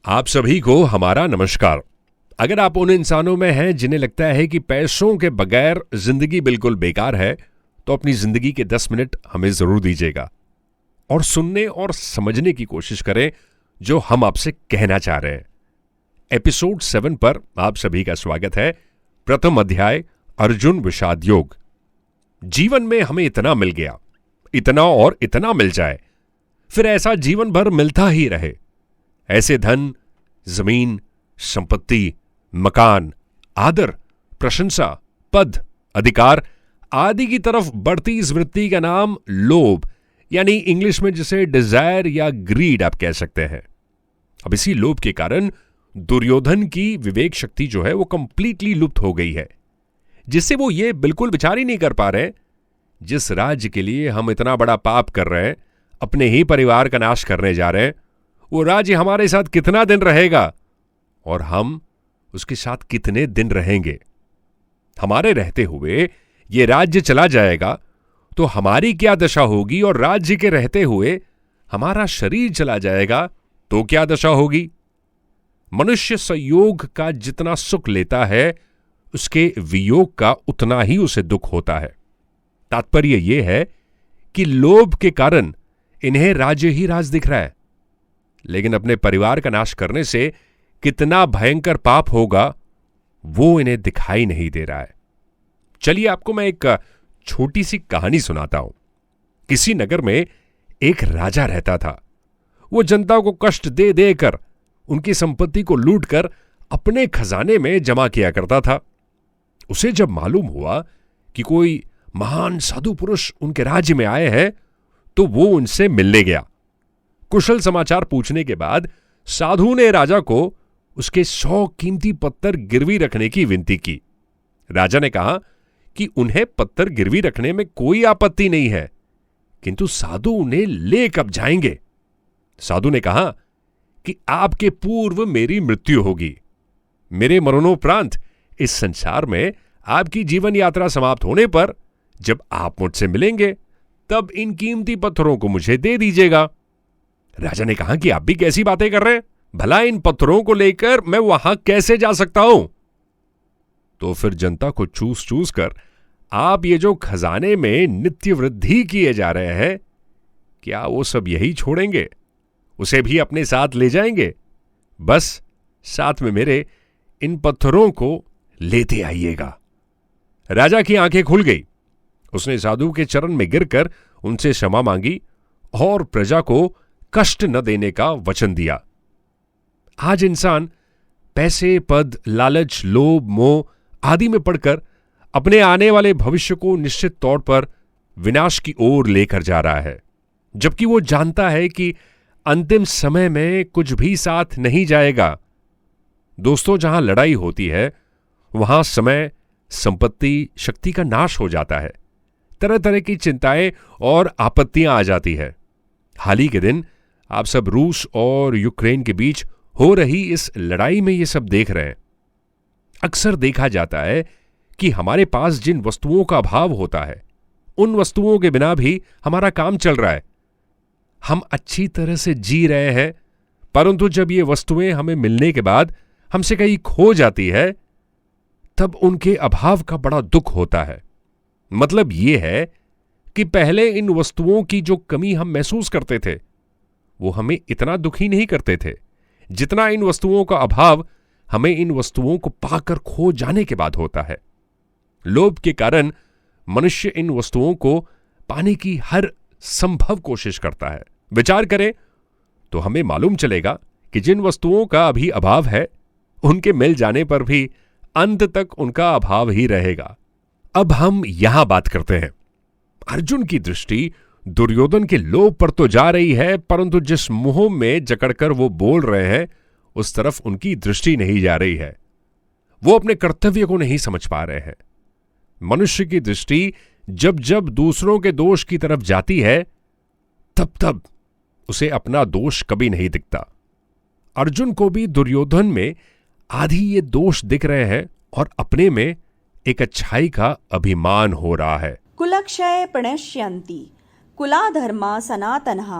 आप सभी को हमारा नमस्कार। अगर आप उन इंसानों में हैं जिन्हें लगता है कि पैसों के बगैर जिंदगी बिल्कुल बेकार है, तो अपनी जिंदगी के 10 मिनट हमें जरूर दीजिएगा और सुनने और समझने की कोशिश करें जो हम आपसे कहना चाह रहे हैं। एपिसोड 7 पर आप सभी का स्वागत है। प्रथम अध्याय, अर्जुन विषाद योग। जीवन में हमें इतना मिल गया, इतना और इतना मिल जाए, फिर ऐसा जीवन भर मिलता ही रहे। ऐसे धन, जमीन, संपत्ति, मकान, आदर, प्रशंसा, पद, अधिकार आदि की तरफ बढ़ती इस वृत्ति का नाम लोभ, यानी इंग्लिश में जिसे डिजायर या ग्रीड आप कह सकते हैं। अब इसी लोभ के कारण दुर्योधन की विवेक शक्ति जो है वो कंप्लीटली लुप्त हो गई है, जिससे वो ये बिल्कुल विचार ही नहीं कर पा रहे जिस राज्य के लिए हम इतना बड़ा पाप कर रहे हैं, अपने ही परिवार का नाश करने जा रहे हैं, वो राज्य हमारे साथ कितना दिन रहेगा और हम उसके साथ कितने दिन रहेंगे। हमारे रहते हुए ये राज्य चला जाएगा तो हमारी क्या दशा होगी, और राज्य के रहते हुए हमारा शरीर चला जाएगा तो क्या दशा होगी। मनुष्य संयोग का जितना सुख लेता है, उसके वियोग का उतना ही उसे दुख होता है। तात्पर्य यह है कि लोभ के कारण इन्हें राज्य ही राज दिख रहा है, लेकिन अपने परिवार का नाश करने से कितना भयंकर पाप होगा वो इन्हें दिखाई नहीं दे रहा है। चलिए आपको मैं एक छोटी सी कहानी सुनाता हूं। किसी नगर में एक राजा रहता था। वो जनता को कष्ट दे देकर उनकी संपत्ति को लूटकर अपने खजाने में जमा किया करता था। उसे जब मालूम हुआ कि कोई महान साधु पुरुष उनके राज्य में आए हैं, तो वो उनसे मिलने गया। कुशल समाचार पूछने के बाद साधु ने राजा को उसके 100 कीमती पत्थर गिरवी रखने की विनती की। राजा ने कहा कि उन्हें पत्थर गिरवी रखने में कोई आपत्ति नहीं है, किंतु साधु उन्हें ले कब जाएंगे। साधु ने कहा कि आपके पूर्व मेरी मृत्यु होगी। मेरे मरणोपरांत इस संसार में आपकी जीवन यात्रा समाप्त होने पर जब आप मुझसे मिलेंगे, तब इन कीमती पत्थरों को मुझे दे दीजिएगा। राजा ने कहा कि आप भी कैसी बातें कर रहे हैं, भला इन पत्थरों को लेकर मैं वहां कैसे जा सकता हूं। तो फिर जनता को चूस चूस कर आप ये जो खजाने में नित्य वृद्धि किए जा रहे हैं, क्या वो सब यही छोड़ेंगे, उसे भी अपने साथ ले जाएंगे? बस साथ में मेरे इन पत्थरों को लेते आइएगा। राजा की आंखें खुल गई। उसने साधु के चरण में गिरकर उनसे क्षमा मांगी और प्रजा को कष्ट न देने का वचन दिया। आज इंसान पैसे, पद, लालच, लोभ, मोह आदि में पड़कर अपने आने वाले भविष्य को निश्चित तौर पर विनाश की ओर लेकर जा रहा है, जबकि वो जानता है कि अंतिम समय में कुछ भी साथ नहीं जाएगा। दोस्तों, जहां लड़ाई होती है वहां समय, संपत्ति, शक्ति का नाश हो जाता है। तरह तरह की चिंताएं और आपत्तियां आ जाती है। हाल ही के दिन आप सब रूस और यूक्रेन के बीच हो रही इस लड़ाई में ये सब देख रहे हैं। अक्सर देखा जाता है कि हमारे पास जिन वस्तुओं का अभाव होता है, उन वस्तुओं के बिना भी हमारा काम चल रहा है। हम अच्छी तरह से जी रहे हैं, परंतु जब ये वस्तुएं हमें मिलने के बाद हमसे कहीं खो जाती है, तब उनके अभाव का बड़ा दुख होता है। मतलब यह है कि पहले इन वस्तुओं की जो कमी हम महसूस करते थे, वो हमें इतना दुखी नहीं करते थे जितना इन वस्तुओं का अभाव हमें इन वस्तुओं को पाकर खो जाने के बाद होता है। लोभ के कारण मनुष्य इन वस्तुओं को पाने की हर संभव कोशिश करता है। विचार करें तो हमें मालूम चलेगा कि जिन वस्तुओं का अभी अभाव है, उनके मिल जाने पर भी अंत तक उनका अभाव ही रहेगा। अब हम यहां बात करते हैं। अर्जुन की दृष्टि दुर्योधन के लोभ पर तो जा रही है, परंतु जिस मुंह में जकड़कर वो बोल रहे हैं, उस तरफ उनकी दृष्टि नहीं जा रही है। वो अपने कर्तव्य को नहीं समझ पा रहे हैं। मनुष्य की दृष्टि जब जब दूसरों के दोष की तरफ जाती है, तब तब उसे अपना दोष कभी नहीं दिखता। अर्जुन को भी दुर्योधन में आधी ये दोष दिख रहे हैं और अपने में एक अच्छाई का अभिमान हो रहा है। कुलक्षय प्रणश्यन्ति कुलाधर्मा सनातनः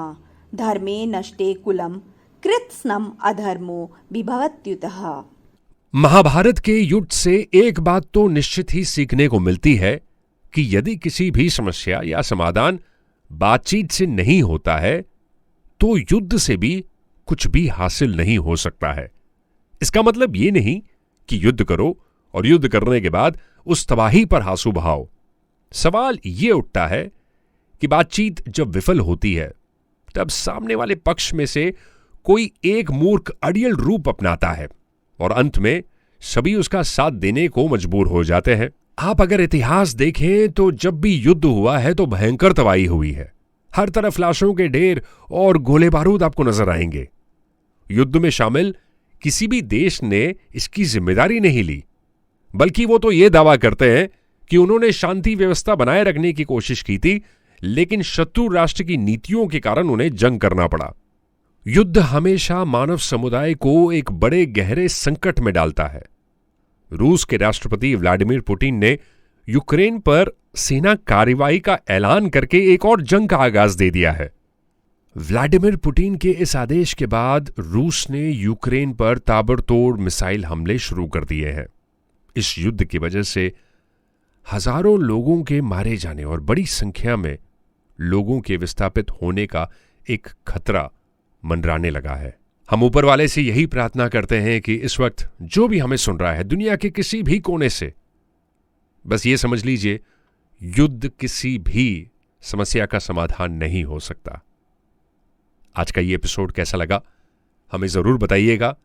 धर्मे नष्टे कुलम कृत्स्नम् अधर्मो विभवत्युतः। महाभारत के युद्ध से एक बात तो निश्चित ही सीखने को मिलती है कि यदि किसी भी समस्या या समाधान बातचीत से नहीं होता है तो युद्ध से भी कुछ भी हासिल नहीं हो सकता है। इसका मतलब यह नहीं कि युद्ध करो और युद्ध करने के बाद उस तबाही पर आंसू बहाओ। सवाल यह उठता है कि बातचीत जब विफल होती है तब सामने वाले पक्ष में से कोई एक मूर्ख अड़ियल रूप अपनाता है और अंत में सभी उसका साथ देने को मजबूर हो जाते हैं। आप अगर इतिहास देखें तो जब भी युद्ध हुआ है तो भयंकर तबाही हुई है। हर तरफ लाशों के ढेर और गोले बारूद आपको नजर आएंगे। युद्ध में शामिल किसी भी देश ने इसकी जिम्मेदारी नहीं ली, बल्कि वो तो ये दावा करते हैं कि उन्होंने शांति व्यवस्था बनाए रखने की कोशिश की थी, लेकिन शत्रु राष्ट्र की नीतियों के कारण उन्हें जंग करना पड़ा। युद्ध हमेशा मानव समुदाय को एक बड़े गहरे संकट में डालता है। रूस के राष्ट्रपति व्लादिमीर पुतिन ने यूक्रेन पर सेना कार्रवाई का ऐलान करके एक और जंग का आगाज दे दिया है। व्लादिमीर पुतिन के इस आदेश के बाद रूस ने यूक्रेन पर ताबड़तोड़ मिसाइल हमले शुरू कर दिए हैं। इस युद्ध की वजह से हजारों लोगों के मारे जाने और बड़ी संख्या में लोगों के विस्थापित होने का एक खतरा मंडराने लगा है। हम ऊपर वाले से यही प्रार्थना करते हैं कि इस वक्त जो भी हमें सुन रहा है दुनिया के किसी भी कोने से, बस ये समझ लीजिए युद्ध किसी भी समस्या का समाधान नहीं हो सकता। आज का ये एपिसोड कैसा लगा हमें जरूर बताइएगा।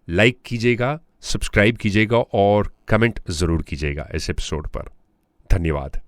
लाइक कीजिएगा, सब्सक्राइब कीजिएगा और कमेंट जरूर कीजिएगा इस एपिसोड पर। धन्यवाद।